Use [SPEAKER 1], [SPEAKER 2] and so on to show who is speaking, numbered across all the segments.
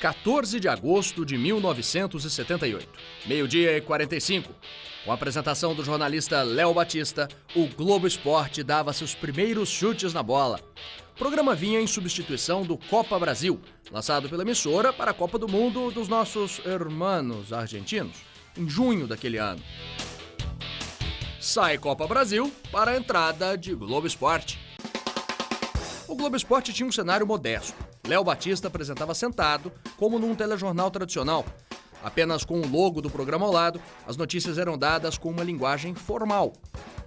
[SPEAKER 1] 14 de agosto de 1978, meio-dia e 45. Com a apresentação do jornalista Léo Batista, o Globo Esporte dava seus primeiros chutes na bola. O programa vinha em substituição do Copa Brasil, lançado pela emissora para a Copa do Mundo dos nossos hermanos argentinos, em junho daquele ano. Sai Copa Brasil para a entrada de Globo Esporte. O Globo Esporte tinha um cenário modesto. Léo Batista apresentava sentado, como num telejornal tradicional. Apenas com o logo do programa ao lado, as notícias eram dadas com uma linguagem formal.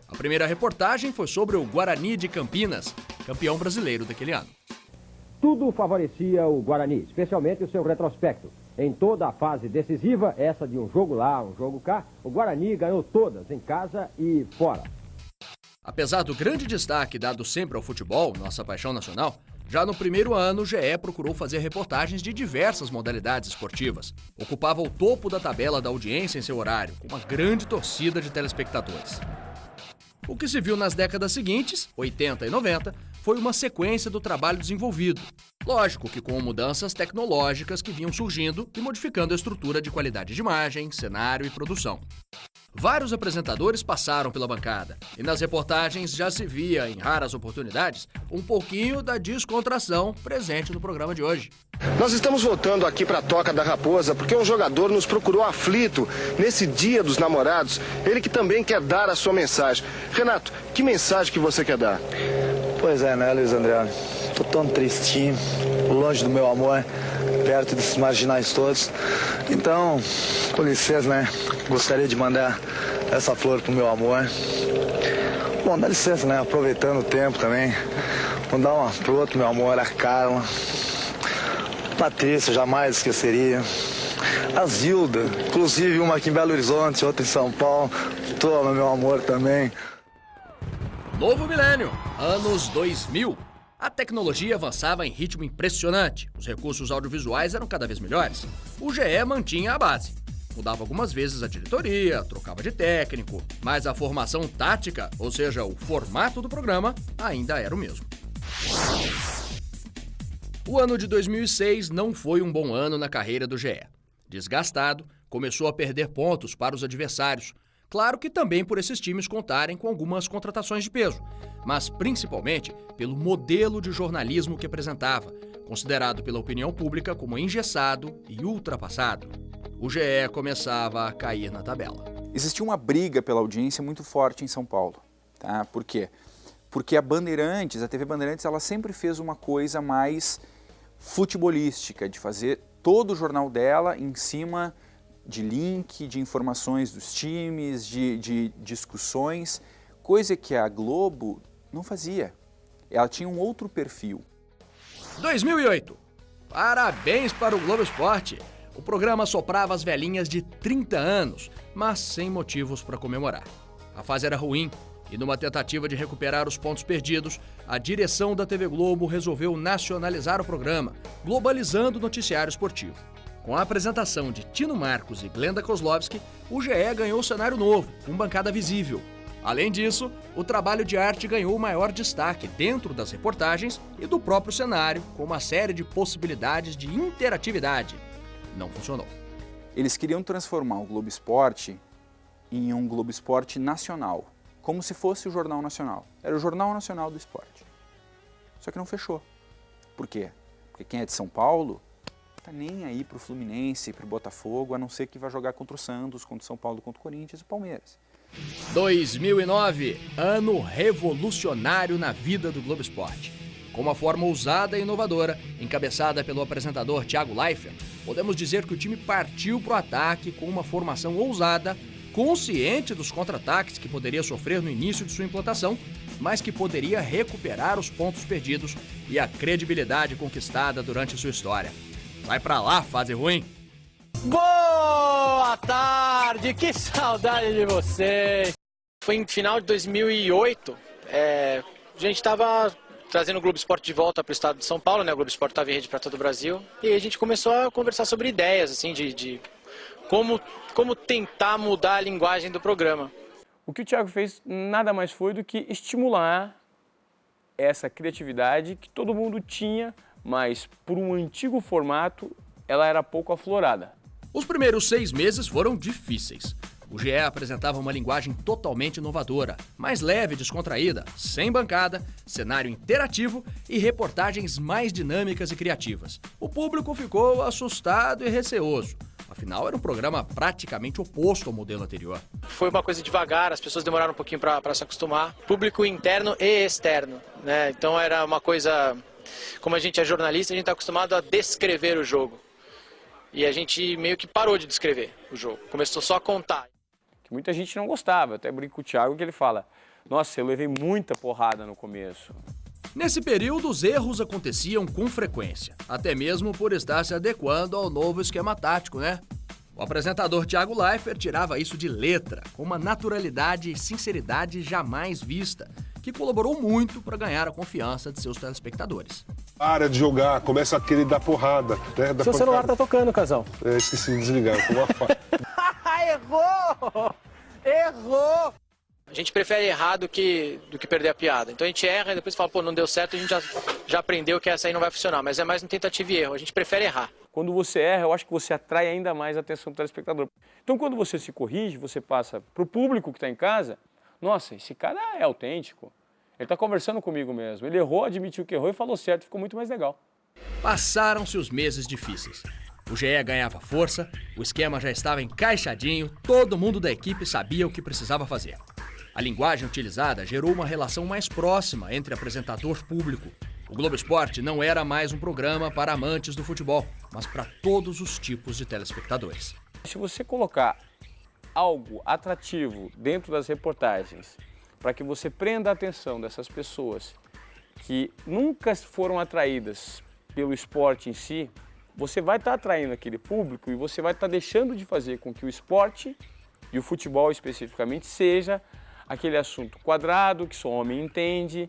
[SPEAKER 1] A primeira reportagem foi sobre o Guarani de Campinas, campeão brasileiro daquele ano.
[SPEAKER 2] Tudo favorecia o Guarani, especialmente o seu retrospecto. Em toda a fase decisiva, essa de um jogo lá, um jogo cá, o Guarani ganhou todas, em casa e fora.
[SPEAKER 1] Apesar do grande destaque dado sempre ao futebol, nossa paixão nacional, já no primeiro ano, o GE procurou fazer reportagens de diversas modalidades esportivas. Ocupava o topo da tabela da audiência em seu horário, com uma grande torcida de telespectadores. O que se viu nas décadas seguintes, 80 e 90, foi uma sequência do trabalho desenvolvido. Lógico que com mudanças tecnológicas que vinham surgindo e modificando a estrutura de qualidade de imagem, cenário e produção. Vários apresentadores passaram pela bancada e nas reportagens já se via, em raras oportunidades, um pouquinho da descontração presente no programa de hoje.
[SPEAKER 3] Nós estamos voltando aqui para a Toca da Raposa porque um jogador nos procurou aflito nesse Dia dos Namorados, ele que também quer dar a sua mensagem. Renato, que mensagem que você quer dar?
[SPEAKER 4] Pois é, né, Luiz André? Tô tão tristinho, longe do meu amor, perto desses marginais todos. Então, com licença, né? Gostaria de mandar essa flor pro meu amor. Bom, dá licença, né? Aproveitando o tempo também. Mandar uma pro outro, meu amor, a Carla. Patrícia, jamais esqueceria. A Zilda, inclusive uma aqui em Belo Horizonte, outra em São Paulo. Toma, meu amor, também.
[SPEAKER 1] Novo milênio, anos 2000. A tecnologia avançava em ritmo impressionante. Os recursos audiovisuais eram cada vez melhores. O GE mantinha a base. Mudava algumas vezes a diretoria, trocava de técnico, mas a formação tática, ou seja, o formato do programa, ainda era o mesmo. O ano de 2006 não foi um bom ano na carreira do GE. Desgastado, começou a perder pontos para os adversários. Claro que também por esses times contarem com algumas contratações de peso, mas principalmente pelo modelo de jornalismo que apresentava, considerado pela opinião pública como engessado e ultrapassado. O GE começava a cair na tabela.
[SPEAKER 5] Existia uma briga pela audiência muito forte em São Paulo. Tá? Por quê? Porque a TV Bandeirantes, ela sempre fez uma coisa mais futebolística, de fazer todo o jornal dela em cima de link, de informações dos times, de discussões, coisa que a Globo não fazia. Ela tinha um outro perfil.
[SPEAKER 1] 2008. Parabéns para o Globo Esporte. O programa soprava as velhinhas de 30 anos, mas sem motivos para comemorar. A fase era ruim e, numa tentativa de recuperar os pontos perdidos, a direção da TV Globo resolveu nacionalizar o programa, globalizando o noticiário esportivo. Com a apresentação de Tino Marcos e Glenda Kozlovski, o GE ganhou um cenário novo, com bancada visível. Além disso, o trabalho de arte ganhou maior destaque dentro das reportagens e do próprio cenário, com uma série de possibilidades de interatividade. Não funcionou.
[SPEAKER 5] Eles queriam transformar o Globo Esporte em um Globo Esporte nacional, como se fosse o Jornal Nacional. Era o Jornal Nacional do Esporte. Só que não fechou. Por quê? Porque quem é de São Paulo tá nem aí pro Fluminense, pro Botafogo, a não ser que vai jogar contra o Santos, contra o São Paulo, contra o Corinthians e o Palmeiras.
[SPEAKER 1] 2009, ano revolucionário na vida do Globo Esporte. Com uma forma ousada e inovadora, encabeçada pelo apresentador Thiago Leifert, podemos dizer que o time partiu pro ataque com uma formação ousada, consciente dos contra-ataques que poderia sofrer no início de sua implantação, mas que poderia recuperar os pontos perdidos e a credibilidade conquistada durante sua história. Vai pra lá, fase ruim!
[SPEAKER 6] Boa tarde, que saudade de vocês! Foi em final de 2008, a gente estava trazendo o Globo Esporte de volta para o estado de São Paulo, né? O Globo Esporte estava em rede para todo o Brasil, e aí a gente começou a conversar sobre ideias, assim, de como tentar mudar a linguagem do programa.
[SPEAKER 7] O que o Thiago fez nada mais foi do que estimular essa criatividade que todo mundo tinha, mas por um antigo formato ela era pouco aflorada.
[SPEAKER 1] Os primeiros 6 meses foram difíceis. O GE apresentava uma linguagem totalmente inovadora, mais leve e descontraída, sem bancada, cenário interativo e reportagens mais dinâmicas e criativas. O público ficou assustado e receoso. Afinal, era um programa praticamente oposto ao modelo anterior.
[SPEAKER 6] Foi uma coisa devagar, as pessoas demoraram um pouquinho para se acostumar. Público interno e externo, né? Então era uma coisa, como a gente é jornalista, a gente está acostumado a descrever o jogo. E a gente meio que parou de descrever o jogo, começou só a contar.
[SPEAKER 7] Muita gente não gostava, eu até brinco com o Thiago que ele fala, nossa, eu levei muita porrada no começo.
[SPEAKER 1] Nesse período, os erros aconteciam com frequência, até mesmo por estar se adequando ao novo esquema tático, né? O apresentador Thiago Leifert tirava isso de letra, com uma naturalidade e sinceridade jamais vista, que colaborou muito para ganhar a confiança de seus telespectadores.
[SPEAKER 8] Para de jogar, começa a querer dar porrada. Né?
[SPEAKER 9] Seu celular tá tocando, Casão.
[SPEAKER 8] Esqueci de desligar, com uma faca.
[SPEAKER 9] Errou! Errou!
[SPEAKER 6] A gente prefere errar do que perder a piada. Então a gente erra e depois fala, pô, não deu certo, a gente já aprendeu que essa aí não vai funcionar. Mas é mais um tentativa e erro, a gente prefere errar.
[SPEAKER 7] Quando você erra, eu acho que você atrai ainda mais a atenção do telespectador. Então quando você se corrige, você passa para o público que está em casa, nossa, esse cara é autêntico. Ele está conversando comigo mesmo. Ele errou, admitiu que errou e falou certo, ficou muito mais legal.
[SPEAKER 1] Passaram-se os meses difíceis. O GE ganhava força, o esquema já estava encaixadinho, todo mundo da equipe sabia o que precisava fazer. A linguagem utilizada gerou uma relação mais próxima entre apresentador e público. O Globo Esporte não era mais um programa para amantes do futebol, mas para todos os tipos de telespectadores.
[SPEAKER 7] Se você colocar algo atrativo dentro das reportagens, para que você prenda a atenção dessas pessoas que nunca foram atraídas pelo esporte em si, você vai estar atraindo aquele público e você vai estar deixando de fazer com que o esporte, e o futebol especificamente, seja aquele assunto quadrado, que só homem entende.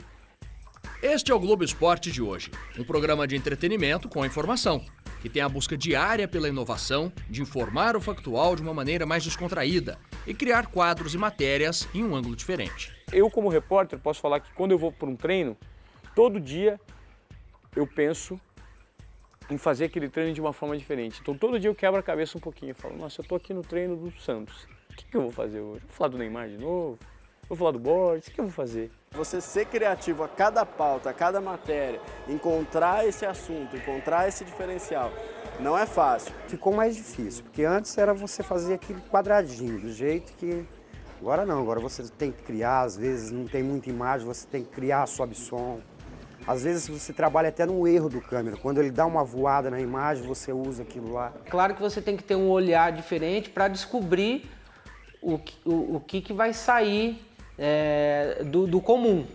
[SPEAKER 1] Este é o Globo Esporte de hoje, um programa de entretenimento com informação, que tem a busca diária pela inovação, de informar o factual de uma maneira mais descontraída e criar quadros e matérias em um ângulo diferente.
[SPEAKER 7] Eu, como repórter, posso falar que quando eu vou para um treino, todo dia eu penso em fazer aquele treino de uma forma diferente. Então todo dia eu quebro a cabeça um pouquinho. Eu falo, nossa, eu tô aqui no treino do Santos. O que eu vou fazer hoje? Vou falar do Neymar de novo? Vou falar do Borges? O que eu vou fazer?
[SPEAKER 9] Você ser criativo a cada pauta, a cada matéria, encontrar esse assunto, encontrar esse diferencial, não é fácil.
[SPEAKER 10] Ficou mais difícil, porque antes era você fazer aquele quadradinho, do jeito que... Agora não, agora você tem que criar, às vezes não tem muita imagem, você tem que criar sob som. Às vezes você trabalha até no erro do câmera. Quando ele dá uma voada na imagem, você usa aquilo lá.
[SPEAKER 11] Claro que você tem que ter um olhar diferente para descobrir o que vai sair do comum.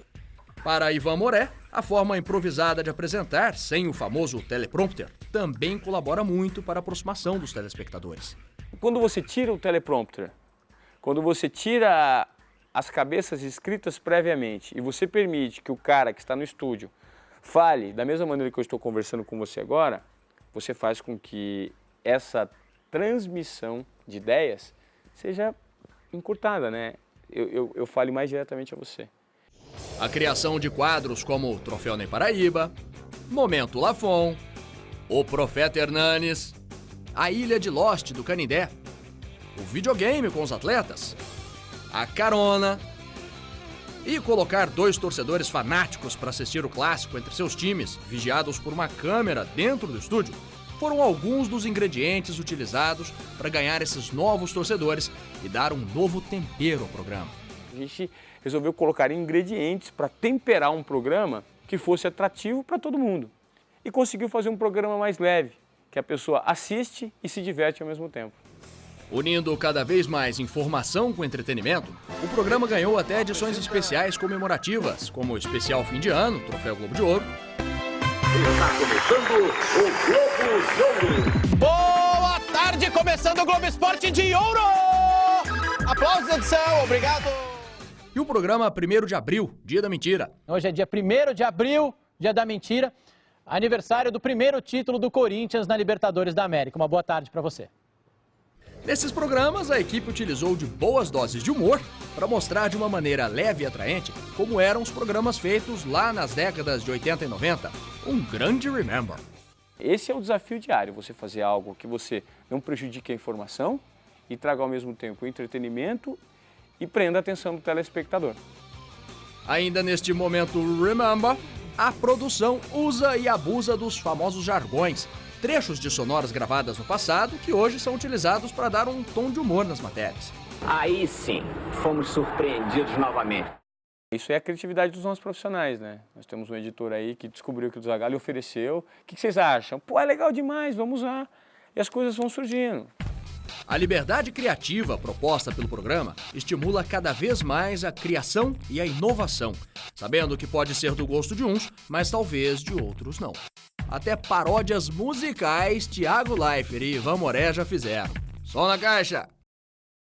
[SPEAKER 1] Para Ivan Moré, a forma improvisada de apresentar, sem o famoso teleprompter, também colabora muito para a aproximação dos telespectadores.
[SPEAKER 7] Quando você tira o teleprompter, quando você tira as cabeças escritas previamente e você permite que o cara que está no estúdio fale da mesma maneira que eu estou conversando com você agora, você faz com que essa transmissão de ideias seja encurtada, né? Eu fale mais diretamente a você.
[SPEAKER 1] A criação de quadros como o Troféu Ney Paraíba, Momento Lafon, O Profeta Hernanes, A Ilha de Lost do Canindé, o videogame com os atletas, a carona e colocar 2 torcedores fanáticos para assistir o clássico entre seus times, vigiados por uma câmera dentro do estúdio, foram alguns dos ingredientes utilizados para ganhar esses novos torcedores e dar um novo tempero ao programa.
[SPEAKER 7] A gente resolveu colocar ingredientes para temperar um programa que fosse atrativo para todo mundo e conseguiu fazer um programa mais leve, que a pessoa assiste e se diverte ao mesmo tempo.
[SPEAKER 1] Unindo cada vez mais informação com entretenimento, o programa ganhou até edições especiais comemorativas, como o especial fim de ano, Troféu Globo de Ouro.
[SPEAKER 12] Está começando o Globo de Ouro.
[SPEAKER 13] Boa tarde, começando o Globo Esporte de Ouro! Aplausos, edição, obrigado!
[SPEAKER 1] E o programa 1º de abril, Dia da Mentira.
[SPEAKER 13] Hoje é dia 1º de abril, Dia da Mentira, aniversário do primeiro título do Corinthians na Libertadores da América. Uma boa tarde para você.
[SPEAKER 1] Nesses programas, a equipe utilizou de boas doses de humor para mostrar de uma maneira leve e atraente como eram os programas feitos lá nas décadas de 80 e 90. Um grande remember.
[SPEAKER 7] Esse é o desafio diário, você fazer algo que você não prejudique a informação e traga ao mesmo tempo o entretenimento e prenda a atenção do telespectador.
[SPEAKER 1] Ainda neste momento Remember, a produção usa e abusa dos famosos jargões, trechos de sonoras gravadas no passado que hoje são utilizados para dar um tom de humor nas matérias.
[SPEAKER 14] Aí sim, fomos surpreendidos novamente.
[SPEAKER 7] Isso é a criatividade dos nossos profissionais, né? Nós temos um editor aí que descobriu que o Zagallo ofereceu. O que vocês acham? Pô, é legal demais, vamos usar. E as coisas vão surgindo.
[SPEAKER 1] A liberdade criativa proposta pelo programa estimula cada vez mais a criação e a inovação, sabendo que pode ser do gosto de uns, mas talvez de outros não. Até paródias musicais Thiago Leifert e Ivan Moré já fizeram. Som na caixa!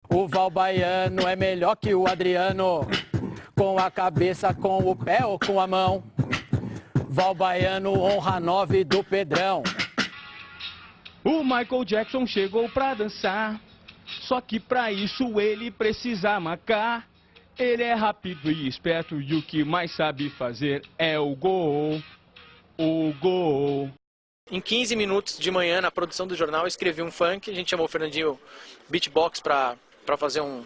[SPEAKER 13] O Val Baiano é melhor que o Adriano, com a cabeça, com o pé ou com a mão. Val Baiano honra 9 do Pedrão.
[SPEAKER 15] O Michael Jackson chegou pra dançar, só que pra isso ele precisa marcar. Ele é rápido e esperto e o que mais sabe fazer é o gol. O gol.
[SPEAKER 6] Em 15 minutos de manhã, na produção do jornal, eu escrevi um funk. A gente chamou o Fernandinho Beatbox pra fazer um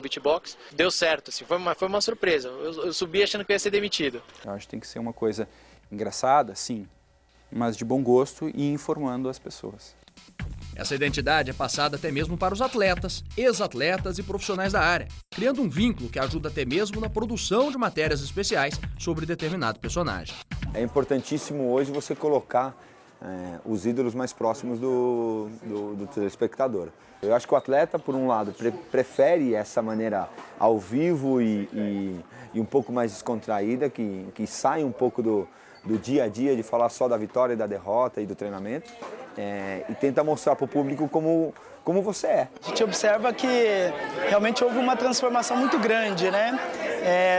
[SPEAKER 6] beatbox. Deu certo, assim, foi uma surpresa. Eu subi achando que eu ia ser demitido.
[SPEAKER 5] Eu acho que tem que ser uma coisa engraçada, sim, mas de bom gosto e informando as pessoas.
[SPEAKER 1] Essa identidade é passada até mesmo para os atletas, ex-atletas e profissionais da área, criando um vínculo que ajuda até mesmo na produção de matérias especiais sobre determinado personagem.
[SPEAKER 16] É importantíssimo hoje você colocar os ídolos mais próximos do telespectador. Eu acho que o atleta, por um lado, prefere essa maneira ao vivo e um pouco mais descontraída, que sai um pouco do dia a dia, de falar só da vitória e da derrota e do treinamento, e tenta mostrar para o público como você é.
[SPEAKER 17] A gente observa que realmente houve uma transformação muito grande, né?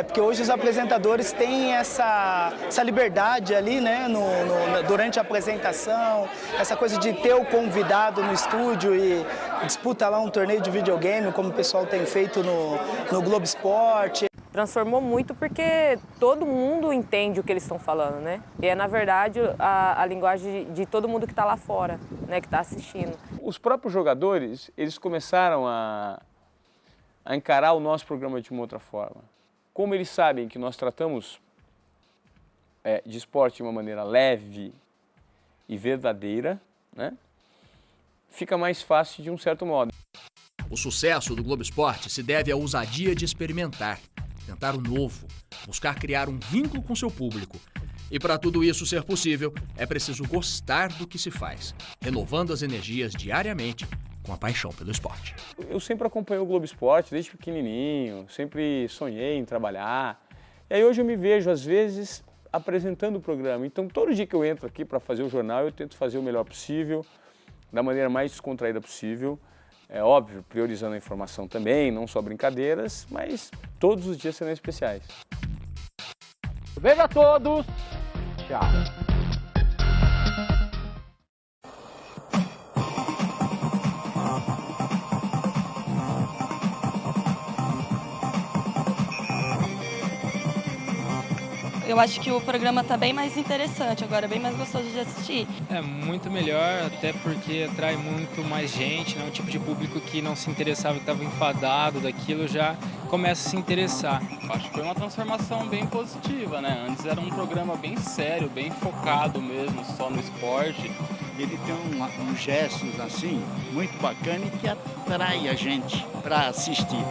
[SPEAKER 17] Porque hoje os apresentadores têm essa liberdade ali, né? Durante a apresentação, essa coisa de ter o convidado no estúdio e disputa lá um torneio de videogame, como o pessoal tem feito no Globo Esporte.
[SPEAKER 18] Transformou muito porque todo mundo entende o que eles estão falando, né? E é, na verdade, a linguagem de todo mundo que está lá fora, né? Que está assistindo.
[SPEAKER 7] Os próprios jogadores, eles começaram a encarar o nosso programa de uma outra forma. Como eles sabem que nós tratamos de esporte de uma maneira leve e verdadeira, né? Fica mais fácil de um certo modo.
[SPEAKER 1] O sucesso do Globo Esporte se deve à ousadia de experimentar, tentar o novo, buscar criar um vínculo com seu público. E para tudo isso ser possível, é preciso gostar do que se faz, renovando as energias diariamente com a paixão pelo esporte.
[SPEAKER 7] Eu sempre acompanhei o Globo Esporte desde pequenininho, sempre sonhei em trabalhar. E aí hoje eu me vejo, às vezes, apresentando o programa. Então, todo dia que eu entro aqui para fazer o jornal, eu tento fazer o melhor possível, da maneira mais descontraída possível. É óbvio, priorizando a informação também, não só brincadeiras, mas todos os dias serão especiais.
[SPEAKER 13] Beijo a todos. Tchau.
[SPEAKER 19] Eu acho que o programa está bem mais interessante agora, bem mais gostoso de assistir.
[SPEAKER 20] É muito melhor, até porque atrai muito mais gente, né? Um tipo de público que não se interessava, que estava enfadado daquilo, já começa a se interessar.
[SPEAKER 21] Acho que foi uma transformação bem positiva, né? Antes era um programa bem sério, bem focado mesmo, só no esporte.
[SPEAKER 22] Ele tem uns gestos assim, muito bacana e que atrai a gente para assistir.